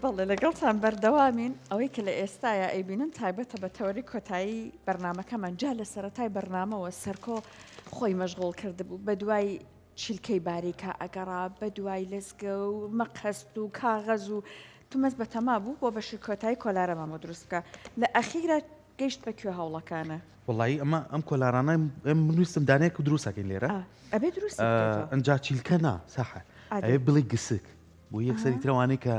بەڵێ لەگەڵتان بەردەوامین ئەوەی کە لە ئێستاە ئەیبینن تایبەتە بە تەوەری کۆتایی بەرنمەکەمان جا لە سەرەتای بەرنامەوە سەرکۆ خۆی مەشغوڵ کرده بوو بە دوای چیلکەی باریکە ئەگەڕا بە دوای لەزگە و مەقەست و کاغەز و تومەز بە تەما بوو بۆ بەشی کۆتایی کۆلارەمامە دروستکە لە ئەخیرە گەیشت بەکوێ هەوڵەکانە وڵی ئەم کۆلارانە منویستم دانەیەک و دروستەکەین لێرە ئەبێ دروست ئەجا چیلکە نا ساحە ئەوێ بڵی گسک بۆ یەکسەری ترەوانەی کە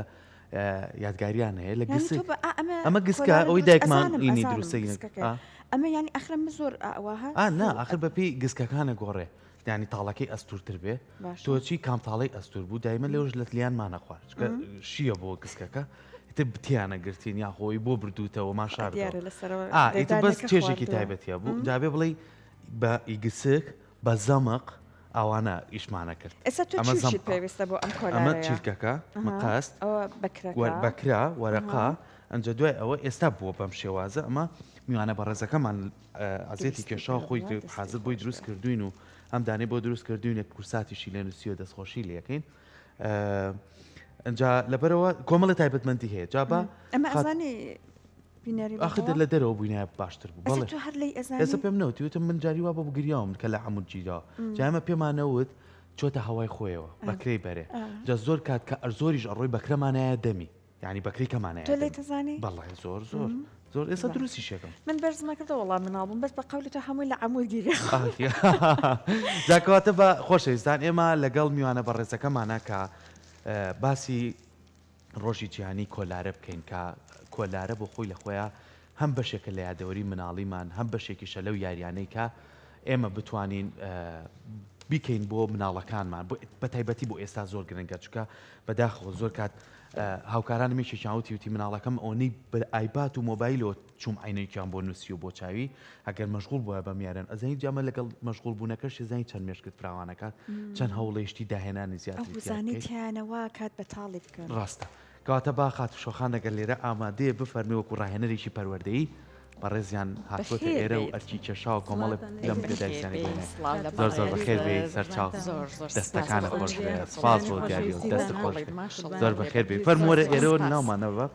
یادگاریان هەیە لە گسک ئەمە گسکە ئەوەی دایکمان ئینی دروستەی ئەمە ینی ئەخرم زۆر ئەوها نا ئەخر بەپی گسکەکانە گۆڕێ ینی تاڵەکەی ئەستورتر بێ تۆچی کامتاڵی ئەستور بوو دایمە لێوش لە لیانمانە خوارد شیە بۆ گسکەکە تە بتیانە گرتین یا خۆی بۆ بردووتەوە ما شار ئیتر بەس چێژێکی تایبەتیە بوو جابێ بڵێ بە ئیگسک بە زەمق ئەوانە ئیشمانە کرد ئەمە پێویستە بۆ ئەمە چیلکەکە مەقەست بەکرا وەرەقا ئەنجە دوای ئەوە ئێستا بووە بەم شێوازە ئەمە میوانە بەڕێزەکەمان ئازێتی کێشا خۆی حاضر بۆی دروست کردوین و ئەم دانێ بۆ دروست کردوینە کورساتیشی لێ نووسیوە دەستخۆشی لەکەین ئەجا لەبەرەوە کۆمەڵی تایبەتمەندی هەیە جابە ئەمە ئەزانی ئاخدر لە دەرەوە بووینە باشتر بوو ئێستا پێم نەوتیوتم من جاری وا بۆ بگریاوم کە لە هەموو جیرا جامە پێمانەوت چۆتە هەوای خۆیەوە بەکرەی بەرێ جا زۆر کات کە ئەرزۆریش ئەڕۆی بەکرەمانایە دەمی یعنی بەکری کەمانەیە تۆ لێ تەزانی بەڵێ زۆر زۆر زۆر ئێستا دروستی شێکم من بەرزمەکردە وەڵام مناڵبووم بەس بە قەولی تۆ هەمووی لە عەموود گیری جاکەواتە بە خۆشەویستان ئێمە لەگەڵ میوانە بەڕێزەکەمانە کە باسی ڕۆژی جیهانی کۆلارە بکەین کە کۆلارە بۆ خۆی لە خۆیان هەم بەشێکە لە یادەوەری مناڵیمان هەم بەشێکیشە لەو یاریانەی کە ئێمە بتوانین بیکەین بۆ مناڵەکانمان بە تایبەتی بۆ ئێستا زۆر گرنگە چکە بەداخەوە زۆر کات هاوکاران میشیاوتی وتی مناڵەکەم ئەوەی ئایبات و مۆبایلەوە چوم عینێکیان بۆ نووسی و بۆ چاوی ئەگەر مەشغوڵ بووە بە میارن ئەزانی جامە لەگەڵ مەشغوڵ بوونەکەش زانی چەند مێشکت فراوانەکات چەند هەوڵێشتی داهێنانی زیاترزانیتیانەوە کات بە تاڵی بکەن ڕاستە کەواتە با خات شۆخان لەگەل لێرە ئامادەیە بفەرمی وەکو ڕاهێنەرێکی پەروەردەیی بەڕێزیان هاتوۆتە ئێرە و ئەرکی کێشا و کۆمەڵی لەم پێدایسانی زۆر زۆر بەخێر بێ سەرچاو دەستەکانە خۆش بێ سپاس بۆ دیاری و دەست خۆش زۆر بەخێر بێ فەرمووەرە ئێرەوە ناومانەوە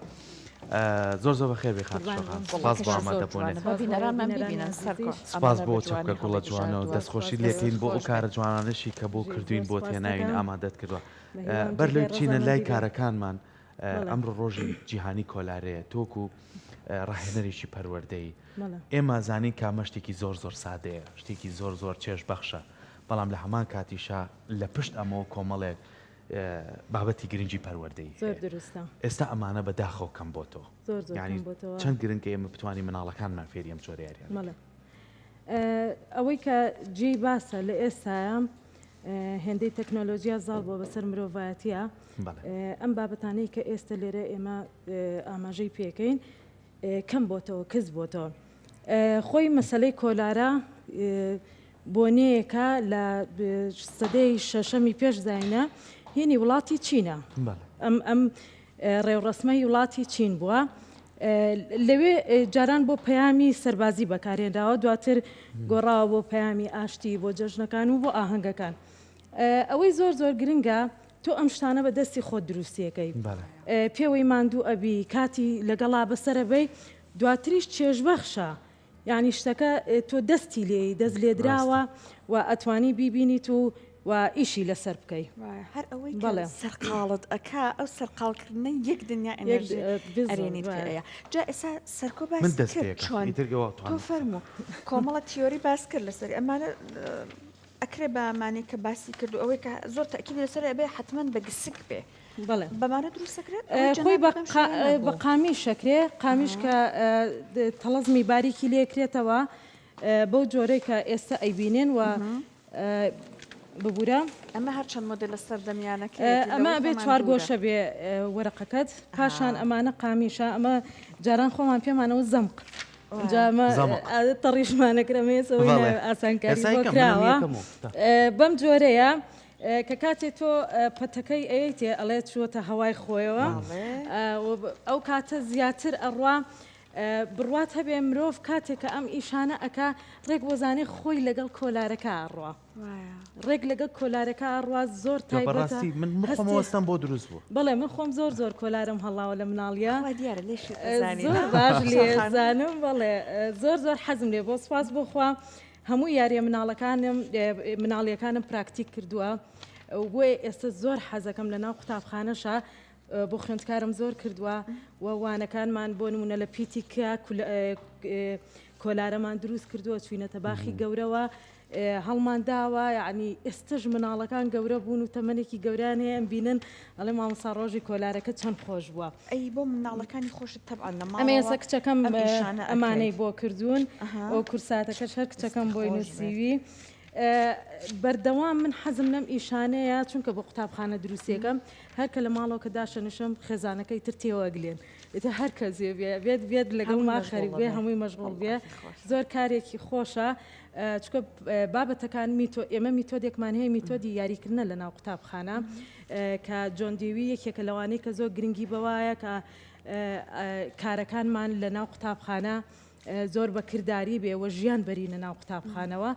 زۆر زۆر بەخێر بێ خات شۆخان سپاس بۆ ئامادەبوونێت سپاس بۆ چەپکە گوڵە جوانە و دەستخۆشی لێکین بۆ ئەو کارە جوانانشی کە بۆ کردوین بۆ تێناوین ئامادەت کردووە بەر لەوی بچینە لای کارەکانمان ئەمڕۆ ڕۆژی جیهانی کۆلارەیە تۆکو ڕاهێنەرێکی پەروەردەی ئێمە زانین کامە شتێکی زۆر زۆر سادەیە شتێکی زۆر زۆر چێژ بەخشە بەڵام لە هەمان کاتیشا لە پشت ئەمەوە کۆمەڵێک بابەتی گرنگی پەروەردەی ئێستا ئەمانە بەداخەوە کەم بۆ تۆ یعنی چەند گرنگکە ئێمە بتوانین مناڵەکانمان فێری ئەم جۆرە یاریان ئەوەی کە جێی باسە لە ئێستاە هێندەی تەکنۆلۆژیا زاڵ بۆ بەسەر مرۆڤایەتیە ئەم بابەتانەی کە ئێستا لێرە ئێمە ئاماژەی پێکەین کەم بۆتەوە کەس بۆتەوە خۆی مەسەلەی کۆلارە بۆنەیەکە لە سەدەی شەشەمی پێش زاینە هێنی وڵاتی چینە ئەم ڕێوڕسمەی وڵاتی چین بووە لەوێ جاران بۆ پەیامی سەربازی بەکارێنراوە دواتر گۆڕاوە بۆ پەیامی ئاشتی بۆ جەژنەکان و بۆ ئاهەنگەکان ئەوەی زۆر زۆر گرنگە تۆ ئەم شتانە بە دەستی خۆت دروستیەکەی پێوەی ماندوو ئەبی کاتی لەگەڵا بەسرە بەی دواتریش چێژبەخشە یعنی شتەکە تۆ دەستی لێ دەست لێدراوە و ئەتوانی بیبینیت و ئیشی لەسەر بکەی هەر ئەوەی سەرقاڵت ئەکا ئەو سەرقاڵکردنە یەک دنیا ئەرێنیت پێەیە جا ئێستا سەرکۆ باس تۆ فەرموو کۆمەڵە تیۆری باس کرد لەسەر ئەمانە ئەکرێ بەمانی کە باسی کردو ئەوەی کە زۆر تاکید لەسەر ئەبێ حتمما بە گسک بێ بەمانە دروستەکرێت خۆی بە قامی شەکرێ قامیش کە تەڵەزمی باریکی لێکرێتەوە بەو جۆرەی کە ئێستا ئەیبینێن و ببوورە ئەمە هەرچەند مۆدل لە سەردەمیانەکە ئەمە بێ چوار گۆشە بێ وەرەقەکەت پاشان ئەمانە قامیشە ئەمە جاران خۆمان پێمانەوە زەمق تەڕیشمانەکرەمێسەوەی ئاسانکاری کراوە بەم جۆرەیە کە کاتێک تۆ پەتەکەی ئەیتێ ئەڵێ چووەتە هەوای خۆیەوە ئەو کاتە زیاتر ئەڕوا بڕوات هەبێ مرۆڤ کاتێک کە ئەم ئیشانە ئەکا ڕێک بۆزانێ خۆی لەگەڵ کۆلارەکە ئاڕوا ڕێک لەگەڵ کۆلارەکە ئاڕوا زۆر تایبەتە من خۆمەوەستم بۆ دروست بوو بڵێ من خۆم زۆر کۆلارم هەڵاوە لە مناڵیە دیارە لێش زۆر باش لێزانم بڵێ زۆر حەزم لێ بۆ سپاس بۆخوا هەموو یاریە مناڵیەکانم پراکتیک کردووە بۆیە ئێستا زۆر حەزەکەم لە ناو قوتابخانەشە بۆ خوێندکارم زۆر کردووە وانەکانمان بۆ نمونە لە پیتیکە کۆلارەمان دروست کردووە چوینەتە باخی گەورەوە هەڵمان داوە یعنی ئێستش مناڵەکان گەورە بوون و تەمەنێکی گەوران هەیە ئەم بینن ئەڵێ مامۆستا ڕۆژی کۆلارەکە چەند خۆش بووە ئەی بۆ مناڵەکانی خۆشت تەبعا ئەمە ئێستا کچەکەم ئەمانەی بۆ کردوون ئەو کورساتەکەش هەر کچەکەم بۆی نووسیوی بەردەوام من حەزم لەم ئیشانەیە چونکە بۆ قوتابخانە دروستیەکەم هەرکە لە ماڵەوە داشەنشم خێزانەکەی تر تێوەگلێن ئێتە هەر کەسێ بێت لەگەڵ ما خەریک بێ هەمووی مەشغوڵ بێ زۆر کارێکی خۆشە چکە بابەتەکان ئێمە میتۆدێکمان هەیە میتۆدی یاریکردنە لە ناو قوتابخانە کە جۆن دیوی یەکێکە لەوانەیە کە زۆر گرنگی بەوایە کە کارەکانمان لە ناو قوتابخانە زۆر بەکرداری بێ وە ژیان بەرینە ناو قوتابخانەوە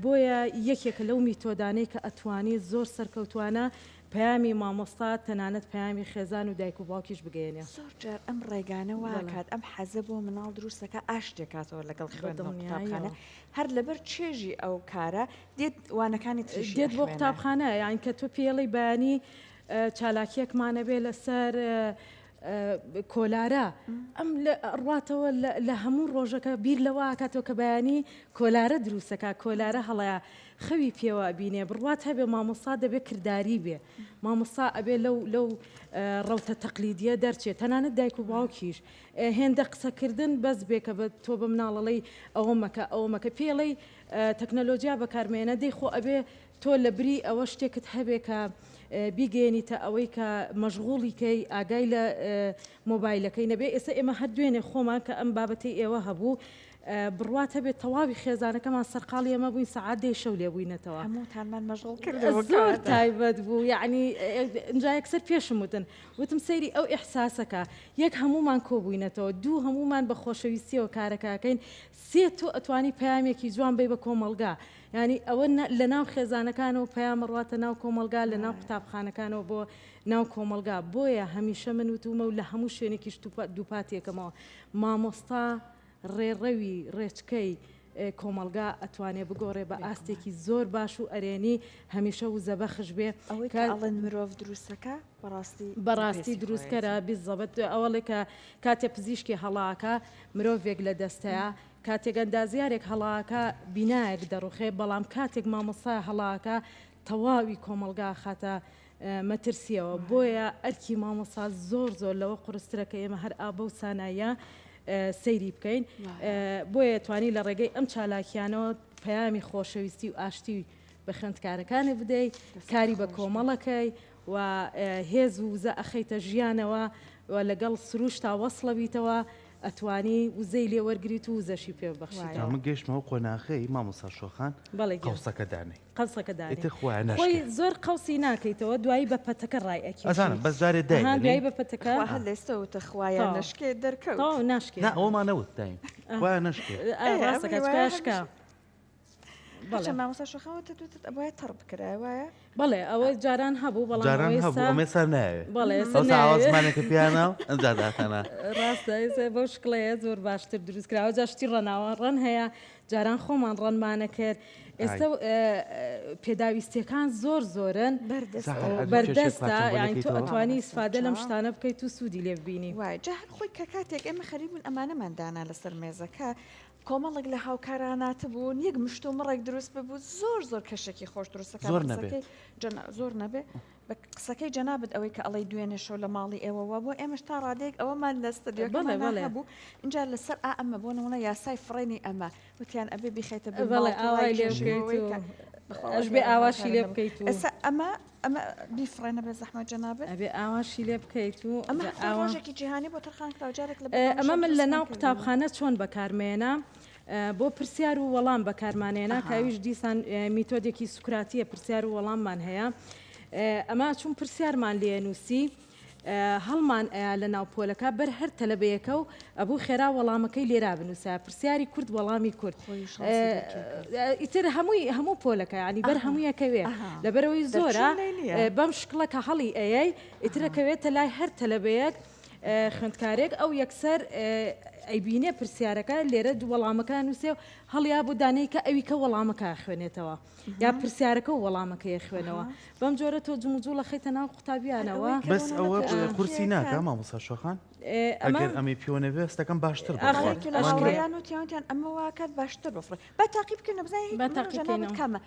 بۆیە یەکێکە لەو میتۆدانەی کە ئەتوانی زۆر سەرکەوتوانە پەیامی مامۆستا تەنانەت پەیامی خێزان و دایک و باوکیش بگەێنێ زۆر جار ئەم ڕێگانە واکات ئەم حەزە بۆ مناڵ دروستەکە ئاشتێکاتەوە لەگەڵ خوێندنەوە قوتابخانە هەر لەبەر چێژی ئەو کارە دێت وانەکانی تریش دێت بۆ قوتابخانە یان کە تۆ پێڵی بەیانی چالاکیەکمانە بێ لەسەر کۆلارە ئەم ڕاتەوە لە هەموو ڕۆژەکە بیر لەوە کاتەوە کە بەیانی کۆلارە دروستەکە کۆلارە هەڵەیە خەوی پێوە بینێ بڕوات هەبێ مامۆستا دەبێت کردداری بێ مامۆستا ئەبێ لەو ڕەوتە تەقلیدیە دەرچێت تەنانەت دایک و باوکیش هێندە قسەکردن بەس بێکە بە تۆ بە مناڵەڵی ئەوە مەکە ئەوە مەکە پێڵەی تەکنەلۆژیا بەکارمێنە دەی خۆ ئەبێ تۆ لە بری ئەوە شتێکت هەبێ کە بیگەێنیتە ئەوەی کە مەشغوڵیکەی ئاگای لە مۆبایلەکەی نەبێ ئێستا ئێمە هەر دوێنێ خۆمان کە ئەم بابەتی ئێوە هەبوو بڕوات هەبێت تەواوی خێزانەکەمان سەرقاڵی ئەمە بووین سەعات دەی شەو لێ بووینەتەوە هەمووتانمان مەشغوڵ کرد زۆر تایبەت بوو یعنی ئەنجا یەکسەر پێشم وتم سەیری ئەو ئیحساسەکە یەک هەمومان کۆبووینەتەوە دوو هەمومان بە خۆشەویستیەوە کارەکەکەین سێ تۆ ئەتوانی پەیامێکی جوان بێ بە کۆمەلگا ینی ئەوە لە ناو خێزانەکانەوە پەیام ڕاتە ناو کۆمەلگا لە ناو قوتابخانەکانەوە بۆ ناو کۆمەلگا بۆیە هەمیشە من وتومە و لە هەموو شوێنێکیش دووپاتێکەمەوە مامۆستا ڕێڕەوی ڕێچکەی کۆمەلگا ئەتوانێت بگۆڕێ بە ئاستێکی زۆر باش و ئەرێنی هەمیشە و زەبەخش بێ ئەوەی کاڵەن مرۆڤ دروستەکە بەڕاستی دروستکەرە بیزەبەت ئەوڵێکە کاتێ پزیشکی هەڵاکە مرۆڤێک لە دەستەیە کاتێک ئەندازیارێک هەڵاکە بینایەک دەڕوخێ بەڵام کاتێک مامۆستا هەڵاکە تەواوی کۆمەلگا خاتە مەترسیەوە بۆیە ئەرکی مامۆستا زۆر لەوە قورسترەکە ئێمە هەر ئابە و سانایە سەیری بکەین بۆیە توانی لە ڕێگەی ئەم چالاکیانەوە پەیامی خۆشەویستی و ئاشتی بە خوێندکارەکانی بدەیت کاری بە کۆمەڵەکەی و هێز و وزە ئەخەیتە ژیانەوە لەگەڵ سروش تا وەسڵەبیتەوە ئەتوانی وزەی لێ وەرگریت و وزەشی پێ بەخشیت من گەشتمەوە قۆناغی مامۆستا شۆخان قەوسەکە دانەی قەوسەکە دانێت خۆی زۆر قەوسی ناکەیتەوە دوایی بە پەتەکە ڕایەکی ئەزانم بەس جارێ دوایی بە پەتەکە لێستەوتە خوایە نشکێ دەرکەوت ناشکێ ئەومان نەوت دایم خوایە نشکێ ڕاستەکەشکە بەڵێ مامۆستا شۆخەوەتە دوتت ئەوە تەڕ بکرا وایە بەڵێ ئەوە جاران هەبوو جاران هەبوو ئەمێ سەر ناوێت بەڵێ ئەوزمانێکە پیانە ئەنجاداتەنە ڕاستە بۆ شکڵەیە زۆر باشتر دروستکراوە جاشتی ڕەناوە ڕەن هەیە جاران خۆمان ڕەنمانە کرد ئێستا پێداویستیەکان زۆرن بەردەستە یانی تۆ ئەتوانی ئیسفادە لەم شتانە بکەیت و سوودی لێ ببینی وای جا هەر خۆی کە کاتێک ئێمە خەریبوون ئەمانەماندانا لەسەر مێزەکە کۆمەڵێک لە هاوکاراناتە بوون یەک مشت و مڕێک دروست ببوو زۆر کەشێکی خۆش دروستەکە زۆر نەبێ بە قسەکەی جەنابەت ئەوەی کە ئەڵەی دوێنێ شەو لە ماڵی ئێوەوە بۆ ئێمەش تا ڕادێک ئەوەمان لە ستەدیۆکەمان بوو اینجا لەسەر ئەمە بۆ نمونە یاسای فڕێنی ئەمە وتیان ئەبێ بیخێتە بەڵێ ئاوای لێ بکەیت ئەش بێ ئاواشی لێ بکەیت و ئێستا ئەمە بیفڕێنە بێ زەحمە جەنابەت ئەبێ ئاواشی لێ بکەیت و ئەمە ڕۆژێکی جیهانی بۆ تەرخان کراوجارێک لە ئەمە من لە ناو قوتابخانە چۆن بەکارمێنە بۆ پرسیار و وەڵام بەکارمانێنە کاویش دیسان میتۆدێکی سوکراتیە پرسیار و وەڵاممان هەیە ئەمە چون پرسیارمان لێ نووسی هەڵمان لە ناو پۆلەکە بەر هەر تەلەبەیەکە و ئەبوو خێرا وەڵامەکەی لێرا بنووسە پرسیاری کورد وەڵامی کورد ئیتر هەموو پۆلەکە ینی بەر هەموویەکەوێ لەبەرەوەی زۆرە بەم شکڵەکە هەڵی ئەیەی ئیترەکەوێتە لای هەر تەلەبەیەک خوێندکارێک ئەو یەکسەر ئەیبینێ پرسیارەکە لێرە وەڵامەکە نووسێ و هەڵیا بۆ دانەی کە ئەوی کە وەڵامەکە خوێنێتەوە یا پرسیارەکە و وەڵامەکەی خوێنەوە بەم جۆرە تۆ جموجوڵە خەیتە ناو قوتابیانەوە بەس ئەوە قورسی ناکە مامۆستا شۆخان ئەگەر ئەمەی پیۆنەوێ ئەستەکەم باشتر ئەشکیان وتیانیان ئەمە واکات باشتر بفڕێ بە تاقیب بکەن بزانین بە تاقیب کەمە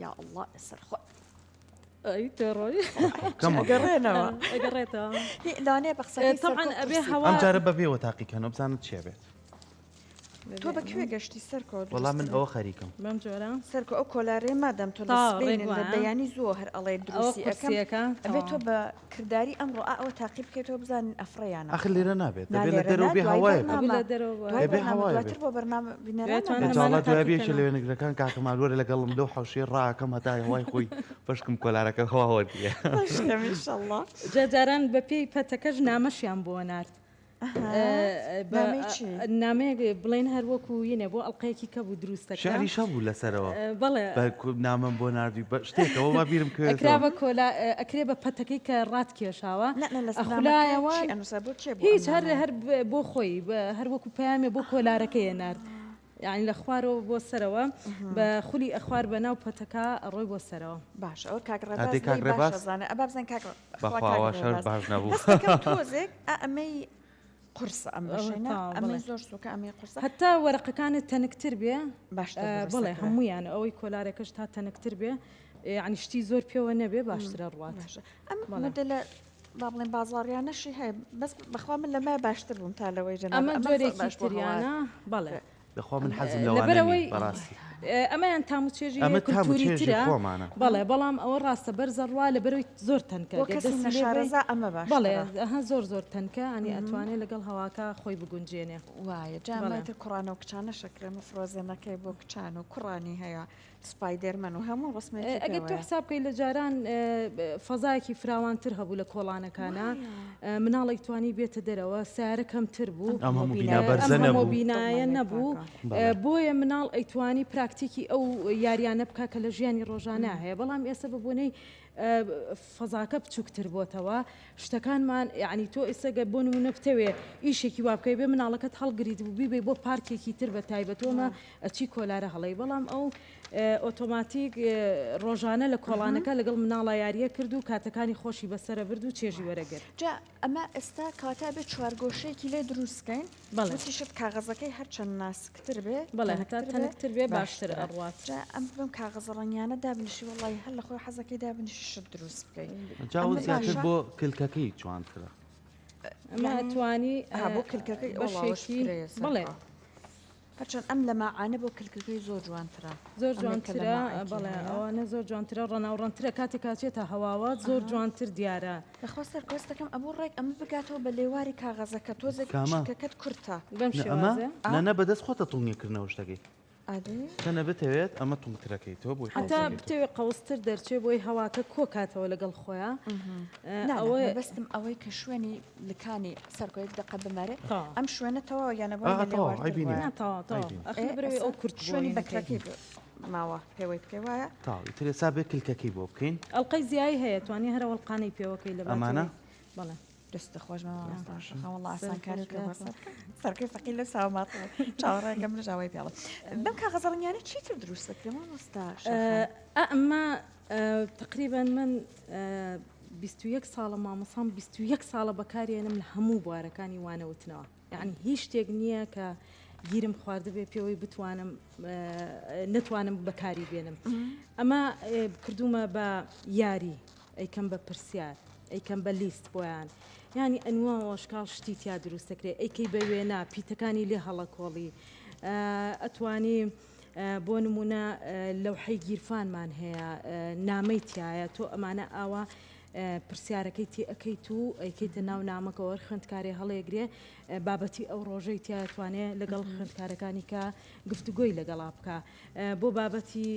یا الله سەرخۆ ئەی تێڕۆی ئەگەڕێنەوە ئەگەڕێتەوە دانێ بەخسەی طبعاً ئەبێ هەوا ئەم جارە بەبێەوە تاقیکەنەوە بزانت چێ بێت تۆ بەکوێ گەشتی سەرکۆ وەڵام من ئەوە خەریکم بەم جۆرە سەرکۆ ئەو کۆلارێ مادەم تۆ لە بەیانی زۆر هەر ئەڵێ دروستیەکە ئەبێت تۆ بە کردداری ئەمڕۆ ئەوە تاقیب بکەیتەوە بزانین ئەفرەیانە ئەخ لێرە نابێت دەبێت لە دەرەوە بێ هەوایە دواتر بۆ بەرنامە بینەرە دوابێکی لە وێنەگرەکان کاکەمالوەرە لەگەڵم لەو حوشێ ڕاکەم هەتای هەوای خۆی بەشکم کۆلارەکە هەواوەدیە جاران بە پێی پەتەکەش نامەشیان بۆ نرد نامەیەک بڵێن هەر وەکو یەنێ بۆ ئەڵلقەیەکی کە بوو دروستەکە شاری شە بوو لەسەرەوە بەڵێ نامم بۆ نردی بە شتێکەوە ما بیرم ئەکرا بە کۆلا ئەکرێ بە پەتەکەی کە ڕات کێشاوە ئەخلایەوە هیچ هەر بۆ خۆی هەر وەکو پامێ بۆ کۆلارەکەی نرد یعنی لە خوارەوە بۆ سەرەوە بە خولی ئەخوار بە ناو پەتەکە ڕۆی بۆ سەرەوە باش ئەو کاکڕێبازانە ئەبا بزن باش نەبوو تۆزێک ئەمەی قرص ئەم بەشێنە ئەمە زۆر سوکە ئەمەی قرسە هەتا وەرەقەکانت تەنکتر بێ باش بڵێ هەمویان ئەوەی کۆلارێکەش تا تەنکتر بێ ینی شتی زۆر پێوە نەبێ باشترە ڕوات ئەم لە با بڵێن بازاڕیانەشی هەیە بەس بەخوا من لەمە باشتر بووم تا لەوەی جەناب ئەمە جۆرێکی تریانە بەڵێ بەخوا من حەزم لەوانەی بەڕاستی ئەمەیان تاموچێژی کولتوریترە بەڵێ بەڵام ئەوە ڕاستە بەرزەڕوا لە بەروی زۆر تەنکە شارەزا ئەمە باش بەڵێ ئەها زۆر تەنکە ئەنی ئەتوانێت لەگەڵ هەواکە خۆی بگونجێنێ وایە جامەتر کوڕانە و کچانە شەکرێن و فرۆزێنەکەی بۆ کچان و کوڕانی هەیە سپایدەرمەن و هەموو ڕسمێ ئەگەر تو حساب بکەیت لە جاران فەزایەکی فراوانتر هەبوو لە کۆڵانەکانە مناڵێک توانی بێتە دەرەوە سیارە کەمتر بوو ئەمە بینایە نەبوو بۆیە مناڵ ئەیتوانی پراکتیکی ئەو یاریانە بکە کە لە ژیانی ڕۆژانە هەیە بەڵام ئێستا ببوونەی فەزاکە بچووکتر بۆتەوە شتەکانمان یعنی تۆ ئێستا بۆ نمونە بتەوێ ئیشێکی وا بکەی بێ مناڵەکەت هەڵگریت بوو بیبێ بۆ پارکێکی تر بە تایبەتۆمە ئەچی کۆلارە هەڵەی بەڵام ئەو ئۆتۆماتیک ڕۆژانە لە کۆڵانەکە لەگەڵ مناڵە یاریە کرد و کاتەکانی خۆشی بەسرە برد و چێژی وەرەگرت جا ئەمە ئێستا کاتا بێت چوارگۆشەیەکی لێ دروستکەین بەڵێشت کاغەزەکەی هەرچەند ناسکتر بێ بەڵێ هەتا تەنکتر بێ باشتر ئەڕوات ئەم بم کاغەزە ڕەنیانە دابنیشی وڵی هەر لە خۆی حەزەکەی دابنیشی شت دروست بکەین جاوز زیاتر بۆ کلکەکەی جوانترە ئەمە ئەتوانی بۆ کلکەکەی بەشێکی بڵێ هەرچەند ئەم لە ماعانە بۆ کلکەکەی زۆر جوانترە زۆر جوانترە بەڵێ ئەوانە زۆر جوانترە ڕەناوڕەنترە کاتێک کاچێتە هەواوە زۆر جوانتر دیارە بەخوا سەرکۆستەکەم ئەمە ڕێک ئەمە بگاتەوە بە لێواری کاغەزەکە تۆزێکەکەت کورتە بەم شێوازە نە بەدەست خۆتە توڵنیکردنەوە شتەکەی کەنە بتەوێت ئەمە توڵترەکەی تۆ بۆی هەتا بتەوێت قەوستر دەرچێ بۆی هەواکە کۆکاتەوە لەگەڵ خۆیان ئەوە بەستم ئەوەی کە شوێنی لکانی سەرکۆیت دقە بمەرێ ئەم شوێنەتەوە یانە ئەو کورت شوێنی بەکرەکەی ماوە پێوەی بکەی وایە تاویتر سا بێ کلکەکەی بۆ بکەین ئەڵلقەی زیایی هەیە توانی هەرە وەڵقانەی پێوەکەی لە ئەمانە بەڵێ دەستە خۆشمەوەڵ ئاسانکاری سەرکەی فەقی لە ساومات چاوەڕێگەم لە ژاوای پیاڵە بەم کاغەزەڕنیانە چیتر دروستەکرێمە وەستا ئەمە تقریبان من 21 ساڵە مامۆسام 21 ساڵە بەکارێنم لە هەموو بوارەکانی وانەوتنەوە یعنی هیچ شتێک نییە کە گیرم خواردبێ پێوەی بتوانم نتوانم بەکاری بێنم ئەمە کردومە بە یاری ئەیکەم بە پرسیار ئەیکەم بە لیست بۆیان ینی ئەنوە شکال شتی تیا دروستەکرێ ئەیکەی بە وێنە پیتەکانی لێ هەڵە کۆڵی ئەتوانی بۆ نمونە لەوحەی گیرفانمان هەیە نامەی تایە تۆ ئەمانە ئاوا پرسیارەکەی تێ ئەەکەیت و ئەیکەیتە ناو نامەکەەوە خوێندکارێ هەڵێگرێ بابەتی ئەو ڕۆژەی تیاتوانێت لەگەڵ خوێندکارەکانی کە گفتوگۆی لەگەڵا بکە بۆ بابەتی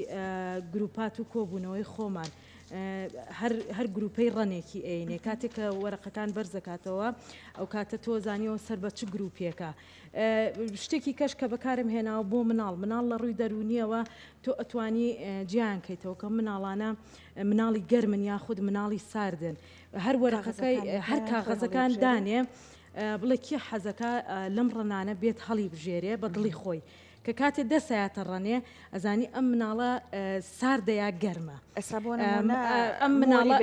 گروپات و کۆبوونەوەی خۆمان هەر گروپەی ڕەنێکی ئەینێ کاتێک کە وەرەقەکان بەرزەکاتەوە ئەو کاتە تۆ زانیەوە سەر بە چ گروپێکە شتێکی کەش کە بەکارم هێناوە بۆ مناڵ لە ڕووی دەرونیەوە تۆ ئەتوانی گیانکەیتەوە کە مناڵانە مناڵی گەرمن یاخود مناڵی ساردن هەر وەرەقەکەی هەر کاغەزەکان دانێ بڵێ کی حەزەکە لەم ڕەنانە بێت هەڵی بژێرێ بە دڵی خۆی کە کاتێ دەسایەتە ڕەنێ ئەزانی ئەم مناڵە ساردەیە گەرمە ئەم مناڵە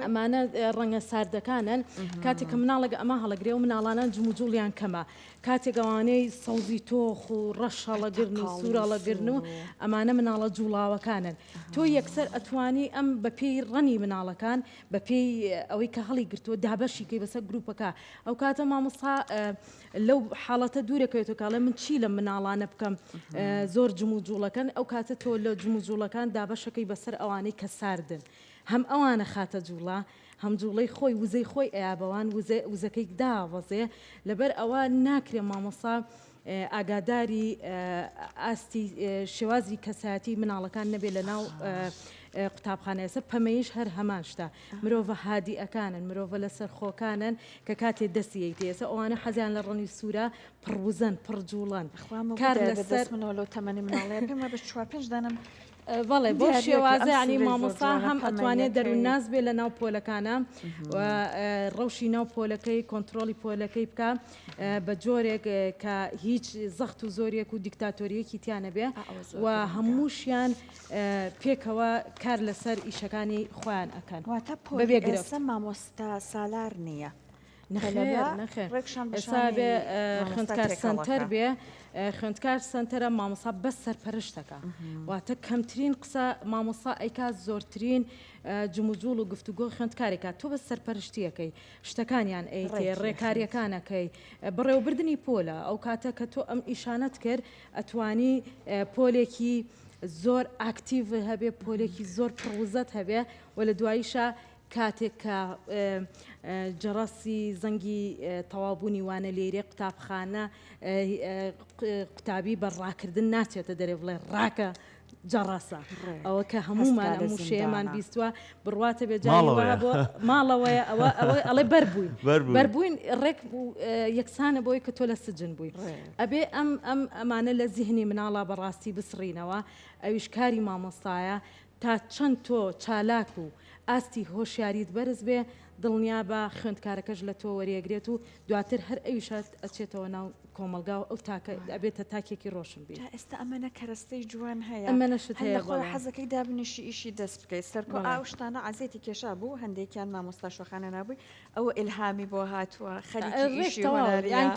ئەمانە ڕەنگە ساردەکانن کاتێک کە مناڵەگە ئەمە هەڵەگرێ و مناڵانە جموجوڵیان کەمە کاتێکەوانەی سەوزی تۆخ و ڕەشەڵەگرن و سوورەڵەگرن و ئەمانە مناڵە جوڵاوەکانن تۆ یەکسەر ئەتوانی ئەم بەپێی ڕەنی مناڵەکان بەپێی ئەوەی کە هەڵی گرتووە دابەشیکەی بەسەر گروپەکە ئەو کاتە مامۆستا لەو حاڵەتە دوورەکەوێتەوە کاڵێ من چی لە مناڵانە بکەم زۆر جموجوڵەکەن ئەو کاتە تۆ لە جموجوڵەکان دابەشەکەی بەسەر ئەوانەی کە ساردن هەم ئەوانە خاتە جوڵا هەم جوڵەی خۆی وزەی خۆی ئەیابەوان وزەکەی داوەزێ لەبەر ئەوە ناکرێ مامۆستا ئاگاداری ئاستی شێوازی کەسایەتی مناڵەکان نەبێت لە ناو قوتابخانەیەسە پەمەیش هەر هەمان شتە مرۆڤە هادیئەکانن مرۆڤە لەسەر خۆکانن کە کاتێ دەستیەیتێسە ئەوانە حەزیان لە ڕەنی سوورە پڕوزەن پڕجوڵان کار لەسەر منەوە تەمەنی مناڵەیە پێمە بە 4-5 دانم بەڵێ بۆ شێوازە عنی مامۆستا هەم ئەتوانێت دەروون ناز بێ لە ناو پۆلەکانە ڕەوشی ناو پۆلەکەی کۆنتترۆلی پۆلەکەی بکە بە جۆرێک کە هیچ زەخت و زۆریەک و دیکتاتۆریەکی تیانە بێ و هەمووشیان پێکەوە کار لەسەر ئیشەکانی خۆیان ئەکەن واتە پۆلەسە مامۆستا سالار نییە ئێستا بێ خوێندکار سنتەر بێ خوێندکار سنتەرە مامۆستا بەس سەرپەرشتەکە واتە کەمترین قسە مامۆستا ئەیکا زۆرترین جموجوڵ و گفتوگۆ خوێندکارێکە تۆ بەس سەرپەرشتیەکەی شتەکانیان ئەیتێ ڕێکاریەکانەکەی بڕێوەبردننی پۆلە ئەو کاتە کە تۆ ئەم ئیشانەت کرد ئەتوانی پۆلێکی زۆر ئاکتیڤ هەبێ پۆلێکی زۆر پڕوزەت هەبێ و لە دواییشە کاتێک کە جەڕاستی زەنگی تەوابوونی وانە لێرێ قوتابخانە قوتابی بە ڕاکردن ناچێتە دەرێ بڵێ ڕاکە جەڕاستە ئەوە کە هەمومان ئەم شێمان بیستوە بڕواتە بێجانەوە بۆ ماڵەوەیە ئەڵێ بەربووین ڕێک یەکسانە بۆی کە تۆ لە سجن بووی ئەبێ ئەمانە لە زیهنی مناڵە بەڕاستی بسڕینەوە ئەویش کاری مامۆستایە تا چەند تۆ چالاک و ئاستی هۆشیاریت بەرز بێ دڵنیا بە خوێندکارەکەش لە تۆ وەریەگرێت و دواتر هەر ئەویشات ئەچێتەوە ناو کۆمەلگا و ئەو تاکە ئەبێتە تاکێکی ڕۆشن بێت ئێستا ئەمەە کەرەستەی جوان هەیە ئەمەنەشت هەیە حەزەکەی دابنیشی ئیشی دەست بکەیت سەرکۆ ئاوشتانە عزیێتی کێشا بوو هەندێکیان مامۆستا شۆخانە نابووی ئەوە ئیلهامی بۆ هاتووە خەریکی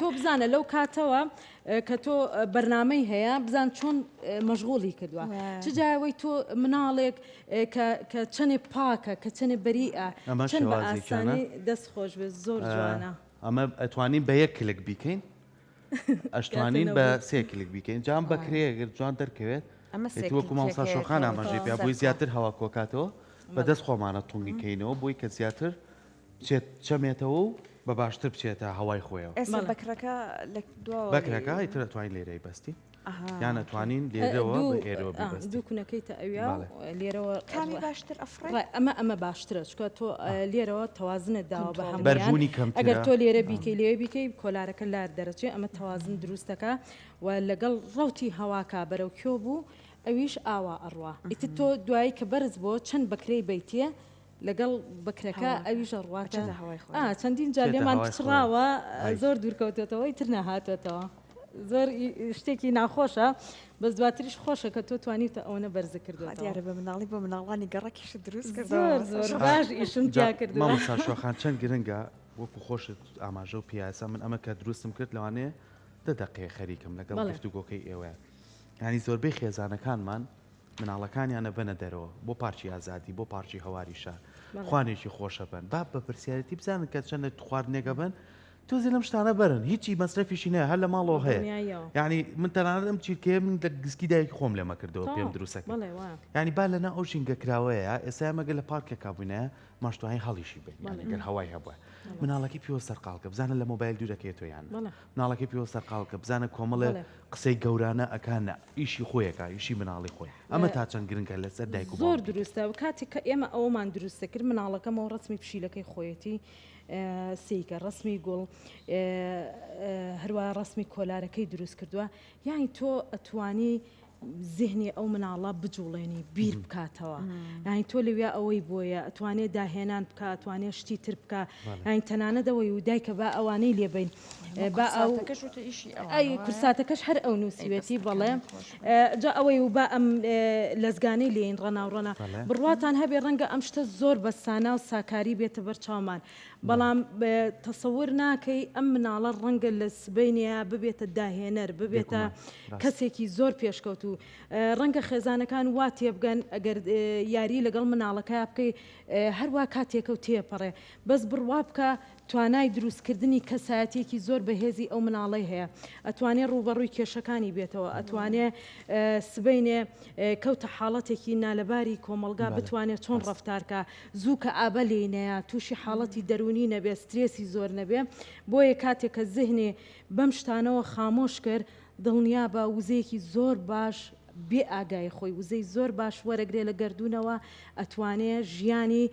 تۆ بزانە لەو کاتەوە کە تۆ بەرنامەی هەیە بزان چۆن مەشغوڵی کردووە چ جایەوەی تۆ مناڵێک کە چەنێ پاکە کە چەنێ بەریئە چەند بە ئاسانی دەست خۆش بێت زۆر جوانە ئەمە ئەتوانین بە 1 کلک بیکەین ئەشتوانین بە 3 کلک بیکەین جام بەکرێگر جوان دەرکەوێت وەکو مامۆستا شۆخان ئاماژەی پێ بۆی زیاتر هەوا کۆکاتەوە بەدەست خۆمانە تونگیکەینەوە بۆی کە زیاتر چەمێتەوە و بە باشتر بچێتە هەوای خۆیەوە بەکرەکە ئیتر ئەتوانین لێرەی بەستی یان ئەتوانین لێرەوە بە ئێرەوە ببەستین دوو کونەکەیتە ئەویا لێرەوە کامی باشتر ئەفڕێ ئەمە باشترە چکە تۆ لێرەوە تەوازنت داوە بە بەربوونی هەموویان ئەگەر تۆ لێرە بیکەی لێوە بیکەی کۆلارەکە لار دەرەچێت ئەمە تەوازن دروستەکە و لەگەڵ ڕەوتی هەواکە بەرەو کێو بوو ئەویش ئاوا ئەڕوا ئیتر تۆ دوایی کە بەرز بۆ چەند بەکرەی بیتیە لەگەڵ بەکرەکە ئەویشە ڕواتە چەندین جار لێمان پچڕاوە زۆر دوورکەوتێتەوە ئیتر نەهاتێتەوە زۆر شتێکی ناخۆشە بەس دواتریش خۆشە کە تۆ توانیتە ئەوەنە بەرزە کردووە دیارە بە مناڵی بۆ مناڵانی گەڕەکیش دروست کرد زۆر باش ئیشم جا کردووە مامۆستا شۆخان چەند گرنگە وەکو خۆشت ئاماژە و پیاسە من ئەمە کە دروستم کرد لەوانەیە 10 دقیقە خەریکم لەگەڵ گفتوگۆکەی ئێوە ینی زۆربەی خێزانەکانمان مناڵەکانیانە بنە دەرەوە بۆ پارچی ئازادی بۆ پارچی هەواری شار خوانێکی خۆشە بن با بە پرسیارەتی بزانن کە چەندە خواردنێگە بن تۆزی لەم شتانە بەرن هیچی مەصرفیشی نییە هەر لە ماڵەوە هەیە دنیایەوە. یعنی من تەنانەت ئەم چیرکێ من گسکی دایکی خۆم لێمە کردەوە پێم دروستەکە بەڵێ وایە. یعنی با لەنا ئەو ژینگە کراوەیە ئێستا مەگە لە پارکێک کابوونە ماشتوانی هەڵیشی بین گەر هەوای هەبووە مناڵەکەی پێوە سەرقاڵکە بزانە لە مۆبایل دوورەکەێتۆ یان مناڵەکەی پێوە سەرقاڵکە بزانە کۆمەڵە قسەی گەورانە ئەکانە ئیشی خۆیەکە ئیشی مناڵی خۆی ئەمە تا چەند گرنگە لەسەر دایک و زۆر دروستە و کاتێک کە ئێمە ئەومان دروستە کرد مناڵەکەمەوە ڕسمی پشیلەکەی خۆیەتی سیکە ڕسمی گوڵ هەروە ڕسمی کۆلارەکەی دروست کردووە یانی تۆ ئەتوانی زیهنی ئەو مناڵە بجوڵێنی بیر بکاتەوە یانی تۆ لەوێ ئەوەی بۆیە ئەتوانێت داهێنان بکە ئەتوانێت شتی تر بکە یانی تەنانەتەوەی و دایکە با ئەوانەی لێبین با ئەی کورساتەکەش هەر ئەو نووسیوێتی بەڵێ جا ئەوەی و با ئەم لەزگانەی لێن ڕەناوڕەنە بڕواتان هەبێ ڕەنگە ئەم شتە زۆر بەسانە و ساکاری بێتە بەر چاومان بەڵام تەسەور ناکەی ئەم مناڵە ڕەنگە لە سبەینەیە ببێتە داهێنەر ببێتە کەسێکی زۆر پێشکەوت و ڕەنگە خێزانەکان وا تێبگەن ئەگەر یاری لەگەڵ مناڵەکە بکەی هەروە کاتێکە و تێپەڕێ بەس بڕوا بکە توانای دروستکردنی کەسایەتێکی زۆر بەهێزی ئەو مناڵی هەیە ئەتوانێت ڕوبەڕووی کێشەکانی بێتەوە ئەتوانێت سبەینێ کەوتە حاڵەتێکی نالەباری کۆمەلگا بتوانێت چۆن ڕەفتارکە زوو کە ئابە لێنەیە تووشی حاڵەتی دەرونی نەبێ سترێسی زۆر نەبێ بۆیە کاتێک کە زیهنێ بەم شتانەوە خامۆش کرد دڵنیا بە وزەیەکی زۆر باش بێ ئاگای خۆی وزەی زۆر باش وەرەگرێ لە گردردونەوە ئەتوانێت ژیانی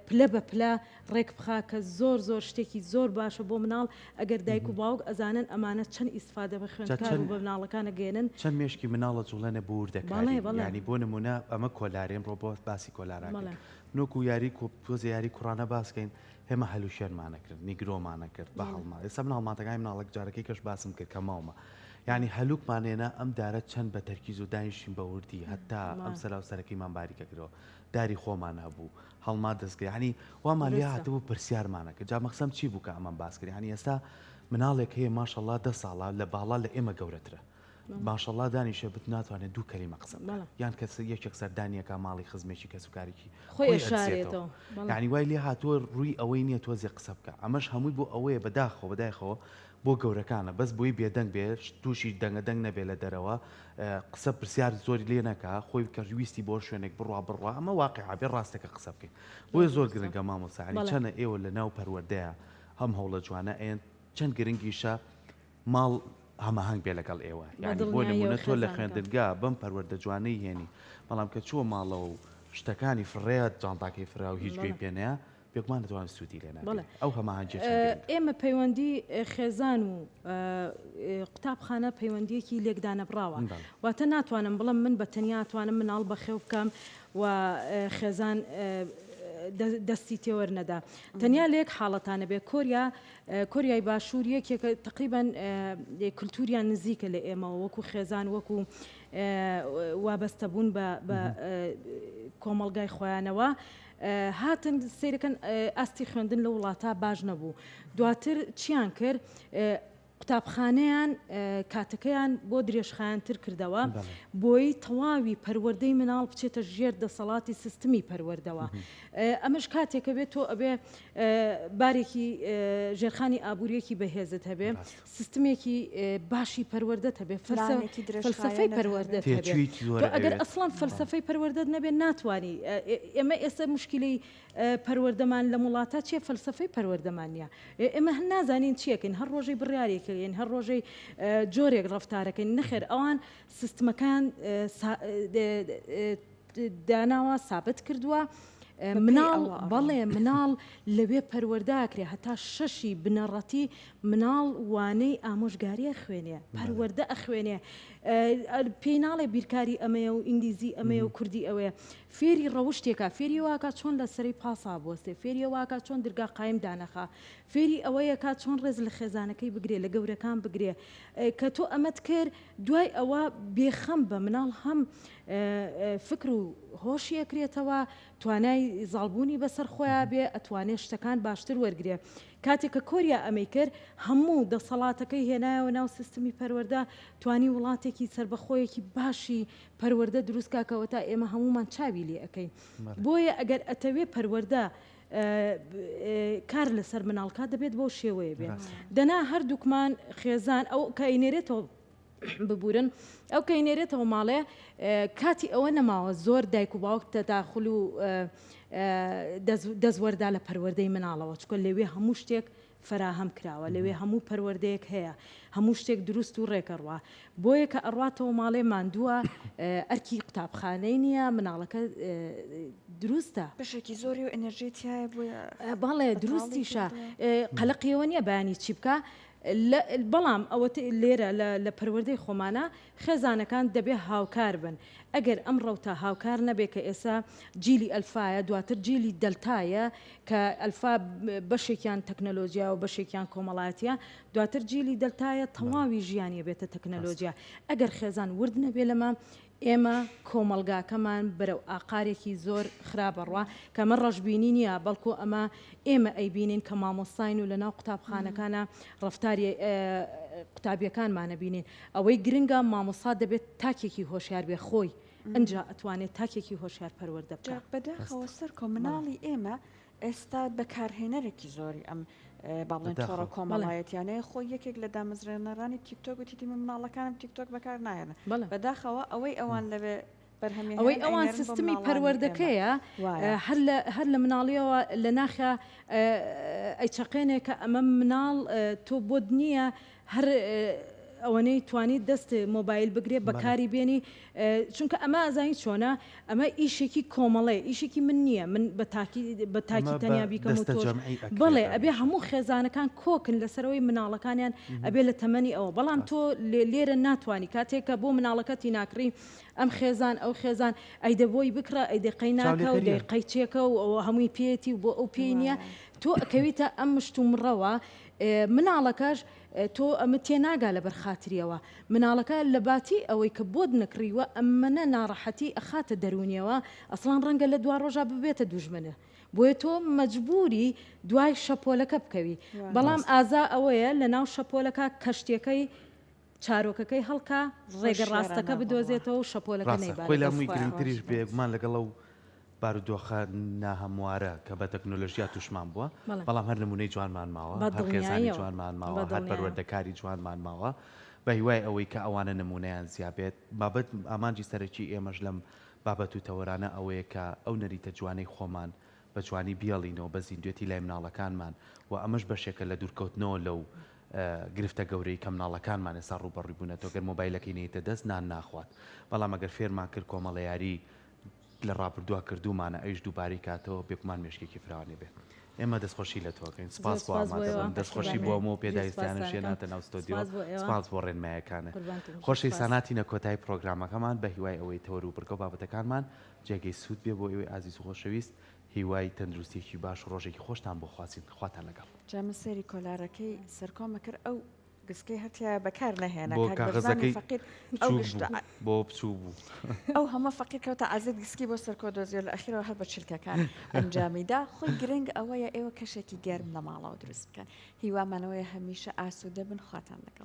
پلە بە پلە ڕێک بخا کە زۆر زۆر شتێکی زۆر باشە بۆ مناڵ ئەگەر دایک و باوک ئەزانن ئەمانە چەند ئیسفادە بە خوێندکار و بە مناڵەکانە گەێنن چەند مێشکی مناڵە جوڵێنە بۆور دەکات ینی بۆ نمونە ئەمە کۆلارێن ڕۆبۆت باسی کۆلاران نۆک و یاری کۆپۆزە یاری کوڕانە باسکەین هێمە هەلوشێنمانە کرد نیگرۆمانە کرد بە هەڵما ئێستا مناڵماتەکانی مناڵک جارەکەی کەش باسم کرد کە ماومە یعنی هەلوکمانێنە ئەم دارە چەند بە تەرکیز و دانیشین بە وردی هەتا ئەم سەر سەرەکەیمان باریکە کرەوە داری خۆمان هەبوو هەڵما دەستگە ینی وامالیا هاتبوو پرسیارمانەکە جا مەخسەم چی بوو کە ئەمان باس کرد ینی ئێستا مناڵێک هەیە ماشەڵڵا 10 ساڵە لە باڵا لە ئێمە گەورەترە ماشەڵڵا دانیشە بت ناتوانێت دوو کەلیمە قسە یان کەس یەکێک سەردانیەکە ماڵی خزمێکی کەسوکارێکی خۆی شارێتەوە ینی وای لێ هاتووە ڕووی ئەوەی نییە تۆزی قسە بکە ئەمەش هەمووی بۆ ئەوەیە بەداخەوە بەدایخەوە بۆ گەورەکانە بەس بۆی بێدەنگ بێ تووشی دەنگە دەنگ نەبێ لە دەرەوە قسە پرسیار زۆری لێ نەکە خۆی کەژویستی بۆ شوێنێک بڕوا ئەمە واقع بێ ڕاستەکە قسە بکەین بۆیە زۆر گرنگە مامۆساعی چەنە ئێوە لە ناو پەروەردەیە هەم هەوڵە جوانە ئێن چەند گرنگیشە ماڵ هەماهنگ بێ لەگەڵ ئێوە یعنی بۆ نمونە تۆ لە خوێندنگا بەم پەروەردە جوانەی هێنی بەڵام کە چووە ماڵەوە و شتەکانی فڕێت جانتاکەی فرا و هیچ گوێی پێنەیە بێگومان دەتوانێت سوودی لێنە ئەو هەماهەنگی ئێمە پەیوەندی خێزان و قوتابخانە پەیوەندیەکی لێکدانە بڕاوە واتە ناتوانم بڵم من بە تەنیا توانم مناڵ بەخێو بکەم و خێزان دەستی تێوەرنەدا تەنیا لێک حاڵەتانە بێ کۆریای باشوور یەکێکە تقریبان کللتوریان نزیکە لە ئێمەوە وەکو خێزان وەکو وابەستە بوون بە کۆمەڵگای خۆیانەوە هاتن سیرەکەن ئاستی خوێندن لە وڵاتە باش نەبوو دواتر چیان کرد قوتابخانەیان کاتەکەیان بۆ درێژخایەنتر کردەوە بۆی تەواوی پەروەردەی مناڵ بچێتە ژێر دەسەڵاتی سیستمی پەروەردەوە ئەمەش کاتێکە بێت تۆ ئەبێ بارێکی ژێرخانی ئابوووریەکی بەهێزت هەبێ سیستمێکی باشی پەروەردەت هەبێ فەلسەفەی پەروەردەت هەبێ ئەگەر ئەسڵان فەلسەفەی پەروەردەت نەبێ ناتوانی ئێمە ئێستا مشکلی پەروەردەمان لە وڵاتە چیە فەلسەفەی پەروەردەمان نیە ئێمە هەر نازانین چیەکەین هەر ڕۆژەی بڕیارێکین هەر ڕۆژەی جۆرێک ڕەفتارەکەین نەخێر ئەوان سیستمەکان داناوە سابت کردووە مناڵ بەڵێ مناڵ لەوێ پەروەردەکرێ هەتا شەشی بنەڕەتی مناڵ وانەی ئامۆژگاریە خوێنێ پەروەردە ئەخوێنێ پێی ناڵێ بیرکاری ئەمەیە و ئینگلیزی ئەمەیە و کوردی ئەوەیە فێری ڕەوشتێکە فێری واکە چۆن لە سەری پاسا بۆستێ فێری واکە چۆن دەرگا قایم دانەخا فێری ئەوەیە کا چۆن ڕێز لە خێزانەکەی بگرێ لە گەورەکان بگرێ کە تۆ ئەمەت کرد دوای ئەوە بێخەم بە مناڵ هەم فکر و هۆشیەکرێتەوە توانای زاڵبوونی بەسەر خۆیان بێ ئەتوانێت شتەکان باشتر وەرگێ کاتێک کە کۆریا ئەمەی کرد هەموو دەسەڵاتەکەی هێنایەوە ناو سیستمی پەروەردە توانی وڵاتێکی سربەخۆیەکی باشی پەروەردە دروست کاکەوە تا ئێمە هەمومان چاوی لێ ئەەکەین بۆیە ئەگەر ئەتەوێ پەروەردە کار لەسەر مناڵکە دەبێت بۆ شێوەیە بێت دەنا هەردووکمان خێزان ئەو کەینێرێتەوە ببورن ئەو کەینێرێتەوە ماڵێ کاتی ئەوە نەماوە زۆر دایک و باوک تەداخل و دەزوەردا لە پەروەردەی مناڵەوە چکۆ لەوێ هەموو شتێک فراهەم کراوە لەوێ هەموو پەروەردەیەک هەیە هەموو شتێک دروست و ڕێکەڕوە بۆیە کە ئەڕاتەوە ماڵێ ماندووە ئەرکی قوتابخانەی نییە مناڵەکە دروستە بەشێکی زۆری و ئەنەرژێتیایە بۆیە باڵێ دروستیشە قەلەقیەوە نییە بەیانی چی بکە بەڵام ئەوە لێرە لە پەروەردەی خۆمانە خێزانەکان دەبێ هاوکار بن ئەگەر ئەم ڕەوتە هاوکار نەبێت کە ئێستا جیلی ئەلفایە دواتر جیلی دەلتایە کە ئەلفا بەشێکیان تەکنەلۆژیا و بەشێکیان کۆمەڵایەتیە دواتر جیلی دەلتایە تەواوی ژیانی بێتە تەکنەلۆژیا ئەگەر خێزان ورد نەبێ لەمە ئێمە کۆمەلگاکەمان بەرەو ئاقارێکی زۆر خراپەڕوە کە من ڕەشببینی نییە بەڵکو ئەمە ئێمە ئەیبینین کە مامۆستاین و لەناو قوتابخانەکانە ڕفتاری قوتابیەکانمانە بینین ئەوەی گرنگە مامۆستا دەبێت تاکێکی هۆشیار بێ خۆی ئەجا ئەتوانێت تاکێکی هۆشیار پەروەردە بکات بەداخەوە سەر کۆمناڵی ئێمە ئێستا بەکارهێنەرێکی زۆری ئەم باڵێن تۆڕە کۆمەڵایەتیانەیە خۆی یەکێک لە دامەزرێنەرانی تیکتۆک و تیتی مناڵەکانم تیکتۆک بەکار نایەنە بەداخەوە ئەوەی ئەوان لەوێ ئەوەی ئەوان سیستمی پەروەردەکەیە هەر لە مناڵیەوە لە ناخە ئەیچەقێنێک کە ئەمە مناڵ تۆ بۆت نییە هەر ئەوەنەی توانیت دەست مۆبایل بگرێ بەکاری بێنی چونکە ئەمە ئازانی چۆنە ئەمە ئیشێکی کۆمەڵێ ئیشێکی من نییە من بە تاکی تەنیا بیکەم و تۆش بڵێ ئەبێ هەموو خێزانەکان کۆکن لەسەرەوەی مناڵەکانیان ئەبێ لە تەمەنی ئەوە بەڵام تۆ لێرە ناتوانانی کاتێککە بۆ مناڵەکەتی ناکڕی ئەم خێزان ئەو خێزان ئەیدە بۆی بکرە ئەیدەقەی ناکە و دەیقەیچێکە و ئەوە هەمووی پێێتی و بۆ ئەو پێی نییە تۆ ئەکەویتە ئەم مشتومڕەوە مناڵەکەش تۆ ئەمە تێناگا لە بەرخاتریەوە مناڵەکە لە باتی ئەوەی کە بۆت نەکڕیوە ئەمەنە ناڕەحەتی ئەخاتە دەرونیەوە ئەسڵان ڕەنگە لە دوا ڕۆژە ببێتە دوژمنە بۆیە تۆ مەجبوری دوای شەپۆلەکە بکەوی بەڵام ئازا ئەوەیە لە ناو شەپۆلەکە کەشتەکەی چارۆکەکەی هەڵکە ڕێگە ڕاستەکە بدۆزێتەوە و شەپۆلەکە نەیبات خۆی لە مووی گرنگتریش بێگومان لەگەڵ ئەو بارودۆخە ناهەموارە کە بە تەکنۆلۆژیا توشمان بووە بەڵام هەر نمونەی جوانمان ماوە هەر خێزانی جوانمان ماوە هەر پەروەردەکاری جوانمان ماوە بە هیوای ئەوەی کە ئەوانە نمونەیان زیابێت بابەت ئامانجی سەرەکی ئێمەش لەم بابەت و تەوەرانە ئەوەیە کە ئەو نەریتە جوانەی خۆمان بە جوانی بیاڵینەوە بە زیندوێتی لای مناڵەکانمان و ئەمەش بەشێکە لە دوورکەوتنەوە لەو گرفتە گەورەی کە مناڵەکانمان ئێستا ڕوبەڕووی بوونەتەوە گەر مۆبایلەکەی نێتە دەست نان ناخوات بەڵام ئەگەر فێرمان کرد کۆمەڵەیاری لە ڕابردووە کردومانە ئەیش دووباری کاتەوە بێکمان مێشکێکی فراوانێ بێت ئێمە دەستخۆشی لە تۆکەین سپاس بۆ ئامادەبوون دەستخۆشی بۆمە پێداویستیانە شێناتە ناو ستۆدیۆ سپاس بۆ ڕێنمایەکانە خۆشی ساناتی نەکۆتای پرۆگرامەکەمان بە هیوای ئەوەی تەوەر و بڕکە و بابەتەکانمان جێگەی سوود بێ بۆ ئێوەی ئازیز و خۆشەویست هیوای تەندروستێکی باش و ڕۆژێکی خۆشتان بۆ خواسین خواتان لەگەڵ جامە سەری کۆلارەکەی سەرکۆمە کرد ئەو گسکەی هەرتیا بەکار نەهێنا بۆ کاغەزەکەی فەقیر بۆ بچوو بوو ئەو هەمە فەقیر کەوتە ئازید گسکی بۆ سەرکۆ دۆزیۆ لە ئەخیرەوە هەر بە چلکەکان ئەنجامیدا خۆی گرنگ ئەوەیە ئێوە کەشێکی گەرم لە ماڵەوە دروست بکەن هیوامانەوەی هەمیشە ئاسوودە بن خواتان لەگەڵ